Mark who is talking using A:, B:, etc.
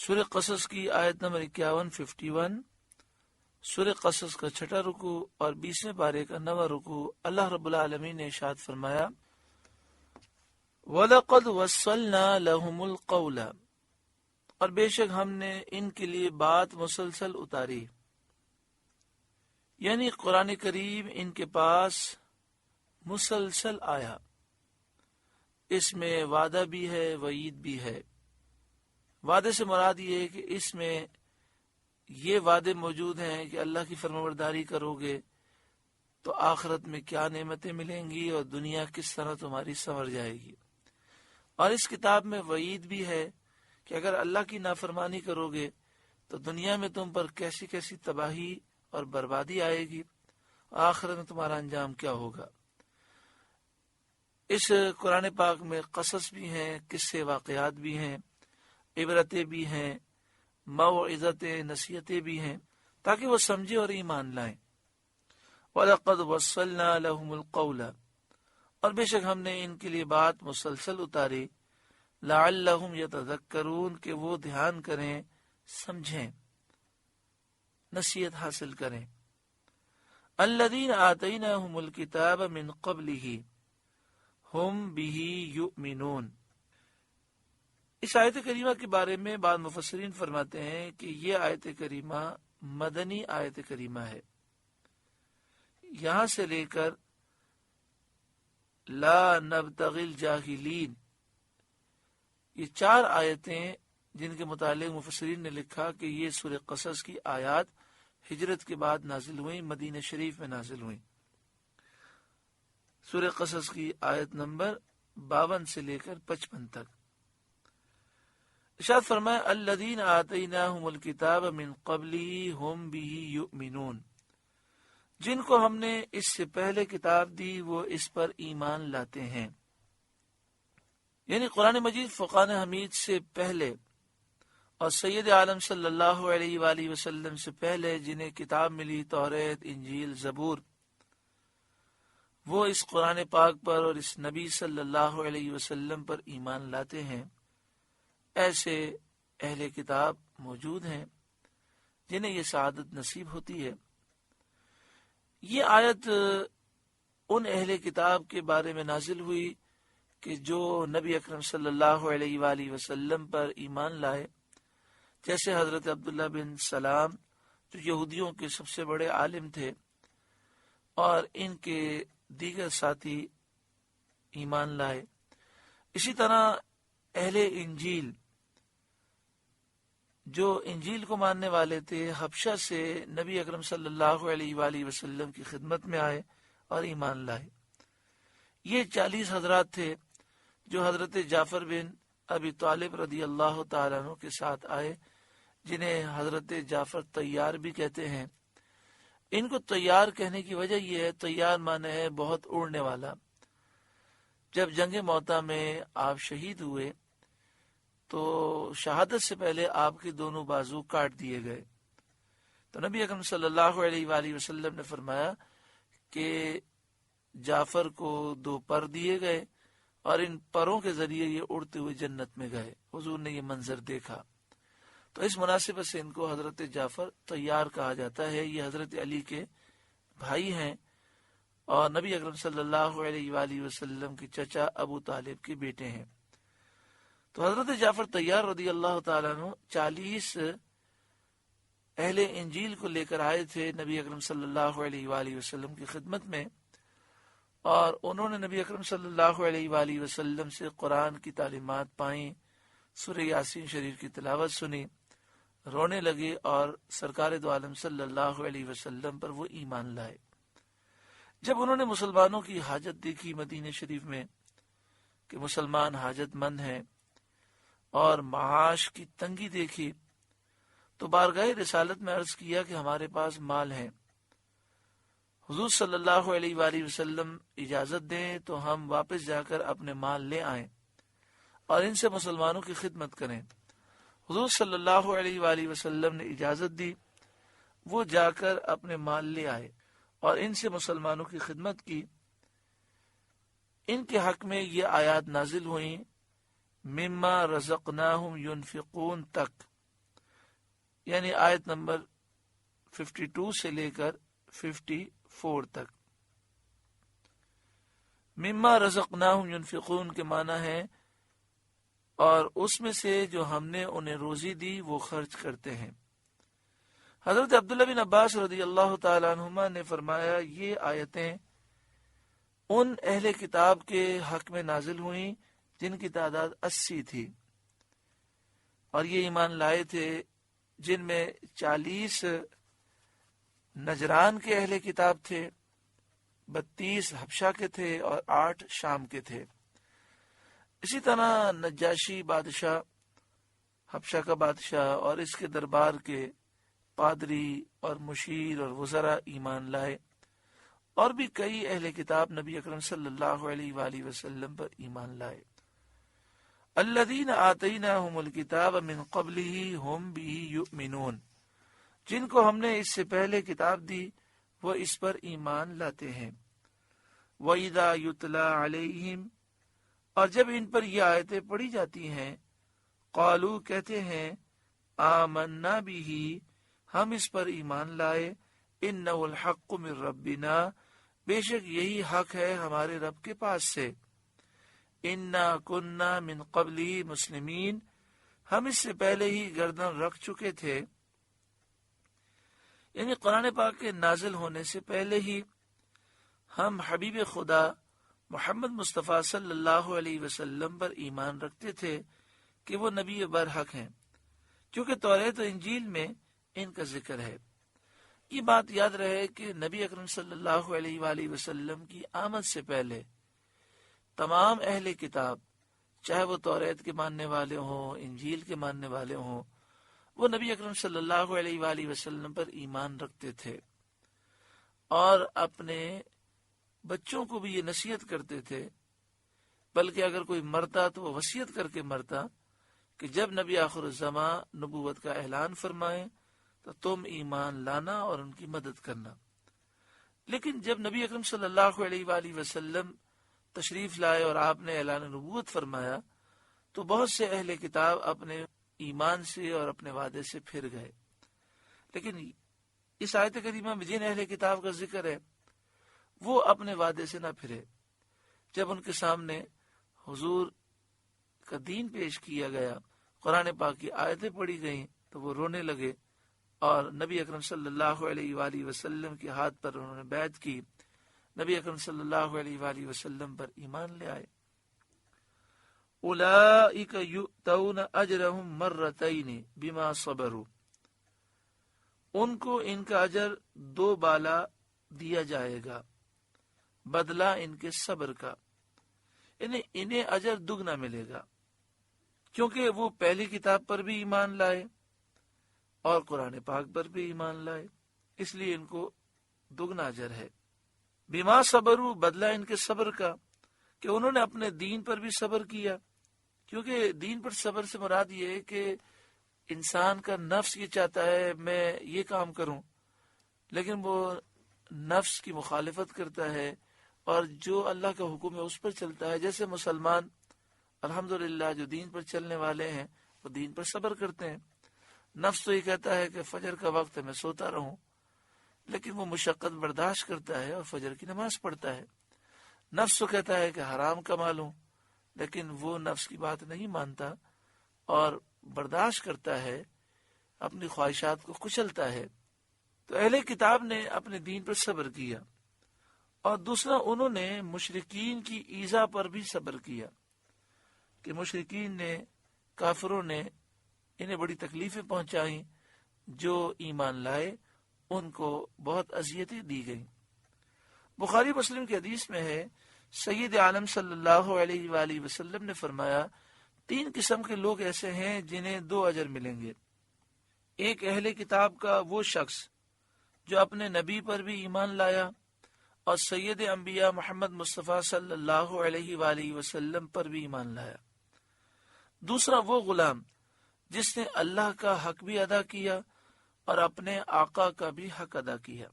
A: سورہ قصص کی آیت نمبر 51 سورہ قصص کا 6 رکوع اور 20 پارے کا 9 رکوع۔ اللہ رب العالمین نے ارشاد فرمایا وَلَقَدْ وَصَّلْنَا لَهُمُ الْقَوْلَ، اور بے شک ہم نے ان کے لیے بات مسلسل اتاری، یعنی قرآن کریم ان کے پاس مسلسل آیا۔ اس میں وعدہ بھی ہے، وعید بھی ہے۔ وعدے سے مراد یہ ہے کہ اس میں یہ وعدے موجود ہیں کہ اللہ کی فرمانبرداری کرو گے تو آخرت میں کیا نعمتیں ملیں گی اور دنیا کس طرح تمہاری سنور جائے گی، اور اس کتاب میں وعید بھی ہے کہ اگر اللہ کی نافرمانی کرو گے تو دنیا میں تم پر کیسی کیسی تباہی اور بربادی آئے گی، اور آخرت میں تمہارا انجام کیا ہوگا۔ اس قرآن پاک میں قصص بھی ہیں، قصے واقعات بھی ہیں، عبرتیں بھی ہیں، موعظتیں نصیحتیں بھی ہیں، تاکہ وہ سمجھے اور ایمان لائیں۔ وَلَقَدْ وَصَّلْنَا لَهُمُ الْقَوْلَ، اور بے شک ہم نے ان کے لیے بات مسلسل اتاری، لَعَلَّهُمْ يَتَذَكَّرُونَ کہ وہ دھیان کریں، سمجھیں، نصیحت حاصل کریں۔ الَّذِينَ آتَيْنَاهُمُ الْكِتَابَ مِنْ قَبْلِهِ ہم بِهِ يُؤْمِنُونَ۔ اس آیت کریمہ کے بارے میں بعض مفسرین فرماتے ہیں کہ یہ آیت کریمہ مدنی آیت کریمہ ہے۔ یہاں سے لے کر لا نبتغی الجاہلین، یہ 4 آیتیں جن کے متعلق مفسرین نے لکھا کہ یہ سورہ قصص کی آیات ہجرت کے بعد نازل ہوئیں، مدینہ شریف میں نازل ہوئیں۔ سورہ قصص کی آیت نمبر 52 سے لے کر 55 تک۔ ارشاد فرمایا الذین آتیناہم الکتاب من قبلہ ہم بہ یؤمنون، جن کو ہم نے اس سے پہلے کتاب دی وہ اس پر ایمان لاتے ہیں۔ یعنی قرآن مجید فرقان حمید سے پہلے اور سید عالم صلی اللہ علیہ وآلہ وسلم سے پہلے جنہیں کتاب ملی، توریت، انجیل، زبور، وہ اس قرآن پاک پر اور اس نبی صلی اللہ علیہ وسلم پر ایمان لاتے ہیں۔ ایسے اہل کتاب موجود ہیں جنہیں یہ سعادت نصیب ہوتی ہے۔ یہ آیت ان اہل کتاب کے بارے میں نازل ہوئی کہ جو نبی اکرم صلی اللہ علیہ وآلہ وسلم پر ایمان لائے، جیسے حضرت عبداللہ بن سلام جو یہودیوں کے سب سے بڑے عالم تھے، اور ان کے دیگر ساتھی ایمان لائے۔ اسی طرح اہل انجیل جو انجیل کو ماننے والے تھے، حبشہ سے نبی اکرم صلی اللہ علیہ وآلہ وسلم کی خدمت میں آئے اور ایمان لائے۔ یہ 40 حضرات تھے جو حضرت جعفر بن ابی طالب رضی اللہ تعالیٰ عنہ کے ساتھ آئے، جنہیں حضرت جعفر طیار بھی کہتے ہیں۔ ان کو طیار کہنے کی وجہ یہ ہے، طیار معنی ہے بہت اڑنے والا۔ جب جنگ موطا میں آپ شہید ہوئے تو شہادت سے پہلے آپ کے دونوں بازو کاٹ دیے گئے، تو نبی اکرم صلی اللہ علیہ وآلہ وسلم نے فرمایا کہ جعفر کو 2 پر دیے گئے اور ان پروں کے ذریعے یہ اڑتے ہوئے جنت میں گئے۔ حضور نے یہ منظر دیکھا، تو اس مناسبت سے ان کو حضرت جعفر طیار کہا جاتا ہے۔ یہ حضرت علی کے بھائی ہیں اور نبی اکرم صلی اللہ علیہ وآلہ وسلم کے چچا ابو طالب کے بیٹے ہیں۔ تو حضرت جعفر طیار رضی اللہ تعالیٰ عنہ 40 اہل انجیل کو لے کر آئے تھے نبی اکرم صلی اللہ علیہ وآلہ وسلم کی خدمت میں، اور انہوں نے نبی اکرم صلی اللہ علیہ وآلہ وسلم سے قرآن کی تعلیمات پائیں، سورہ یاسین شریف کی تلاوت سنی، رونے لگے اور سرکار دو عالم صلی اللہ علیہ وسلم پر وہ ایمان لائے۔ جب انہوں نے مسلمانوں کی حاجت دیکھی مدینہ شریف میں کہ مسلمان حاجت مند ہیں، اور معاش کی تنگی دیکھی، تو بارگاہ رسالت میں عرض کیا کہ ہمارے پاس مال ہے، حضور صلی اللہ علیہ وآلہ وسلم اجازت دیں تو ہم واپس جا کر اپنے مال لے آئیں اور ان سے مسلمانوں کی خدمت کریں۔ حضور صلی اللہ علیہ وآلہ وسلم نے اجازت دی، وہ جا کر اپنے مال لے آئے اور ان سے مسلمانوں کی خدمت کی۔ ان کے حق میں یہ آیات نازل ہوئیں مما رزقناہم ینفقون تک، یعنی آیت نمبر 52 سے لے کر 54 تک۔ مما رزقناہم ینفقون کے معنی ہے اور اس میں سے جو ہم نے انہیں روزی دی وہ خرچ کرتے ہیں۔ حضرت عبداللہ بن عباس رضی اللہ تعالی عنہما نے فرمایا یہ آیتیں ان اہل کتاب کے حق میں نازل ہوئیں جن کی تعداد 80 تھی، اور یہ ایمان لائے تھے جن میں 40 نجران کے اہل کتاب تھے، 32 حبشہ کے تھے اور 8 شام کے تھے۔ اسی طرح نجاشی بادشاہ، حبشہ کا بادشاہ اور اس کے دربار کے پادری اور مشیر اور وزراء ایمان لائے، اور بھی کئی اہل کتاب نبی اکرم صلی اللہ علیہ وآلہ وسلم پر ایمان لائے۔ الذین آتیناہم الکتاب من قبلہ ہم بہ یؤمنون، جن کو ہم نے اس سے پہلے کتاب دی وہ اس پر ایمان لاتے ہیں۔ وَإِذَا يُتْلَى عَلَيْهِمْ، اور جب ان پر یہ آیتیں پڑھی جاتی ہیں، قالو کہتے ہیں، آمنا بہ، ہم اس پر ایمان لائے، انہ الحق من ربنا، بے شک یہی حق ہے ہمارے رب کے پاس سے، انا کننا من قبلہ مسلمین، ہم اس سے پہلے ہی گردن رکھ چکے تھے۔ یعنی قرآن پاک کے نازل ہونے سے پہلے ہی ہم حبیب خدا محمد مصطفیٰ صلی اللہ علیہ وسلم پر ایمان رکھتے تھے کہ وہ نبی برحق ہیں، کیونکہ توریت و انجیل میں ان کا ذکر ہے۔ یہ بات یاد رہے کہ نبی اکرم صلی اللہ علیہ وآلہ وسلم کی آمد سے پہلے تمام اہل کتاب، چاہے وہ توریت کے ماننے والے ہوں، انجیل کے ماننے والے ہوں، وہ نبی اکرم صلی اللہ علیہ وآلہ وسلم پر ایمان رکھتے تھے، اور اپنے بچوں کو بھی یہ نصیحت کرتے تھے، بلکہ اگر کوئی مرتا تو وہ وصیت کر کے مرتا کہ جب نبی آخر الزماں نبوت کا اعلان فرمائیں تو تم ایمان لانا اور ان کی مدد کرنا۔ لیکن جب نبی اکرم صلی اللہ علیہ وآلہ وسلم تشریف لائے اور آپ نے اعلان نبوت فرمایا تو بہت سے اہل کتاب اپنے ایمان سے اور اپنے وعدے سے پھر گئے۔ لیکن اس آیت کریمہ میں جن اہل کتاب کا ذکر ہے وہ اپنے وعدے سے نہ پھرے۔ جب ان کے سامنے حضور کا دین پیش کیا گیا، قرآن پاک کی آیتیں پڑھی گئیں تو وہ رونے لگے اور نبی اکرم صلی اللہ علیہ وآلہ وسلم کے ہاتھ پر انہوں نے بیعت کی، نبی اکرم صلی اللہ علیہ وآلہ وسلم پر ایمان لے آئے۔ اولئک یؤتون اجرہم مرتین بما صبروا، ان کو ان کا اجر 2 بالا دیا جائے گا، بدلہ ان کے صبر کا، یعنی انہیں اجر دگنا ملے گا، کیونکہ وہ پہلی کتاب پر بھی ایمان لائے اور قرآن پاک پر بھی ایمان لائے، اس لیے ان کو دگنا اجر ہے۔ بما صبروا، بدلہ ان کے صبر کا، کہ انہوں نے اپنے دین پر بھی صبر کیا، کیونکہ دین پر صبر سے مراد یہ ہے کہ انسان کا نفس یہ چاہتا ہے میں یہ کام کروں، لیکن وہ نفس کی مخالفت کرتا ہے اور جو اللہ کا حکم ہے اس پر چلتا ہے۔ جیسے مسلمان الحمدللہ جو دین پر چلنے والے ہیں وہ دین پر صبر کرتے ہیں۔ نفس تو یہ کہتا ہے کہ فجر کا وقت ہے میں سوتا رہوں، لیکن وہ مشقت برداشت کرتا ہے اور فجر کی نماز پڑھتا ہے۔ نفس تو کہتا ہے کہ حرام کما لوں، لیکن وہ نفس کی بات نہیں مانتا اور برداشت کرتا ہے، اپنی خواہشات کو کچلتا ہے۔ تو اہل کتاب نے اپنے دین پر صبر کیا، اور دوسرا انہوں نے مشرکین کی ایذا پر بھی صبر کیا، کہ مشرکین نے، کافروں نے انہیں بڑی تکلیفیں پہنچائیں، جو ایمان لائے ان کو بہت اذیتیں دی گئیں۔ بخاری مسلم کی حدیث میں ہے، سید عالم صلی اللہ علیہ وآلہ وسلم نے فرمایا 3 قسم کے لوگ ایسے ہیں جنہیں 2 اجر ملیں گے۔ ایک اہل کتاب کا وہ شخص جو اپنے نبی پر بھی ایمان لایا اور سید انبیاء محمد مصطفیٰ صلی اللہ علیہ وآلہ وسلم پر بھی ایمان لایا۔ دوسرا وہ غلام جس نے اللہ کا حق بھی ادا کیا اور اپنے آقا کا بھی حق ادا کیا۔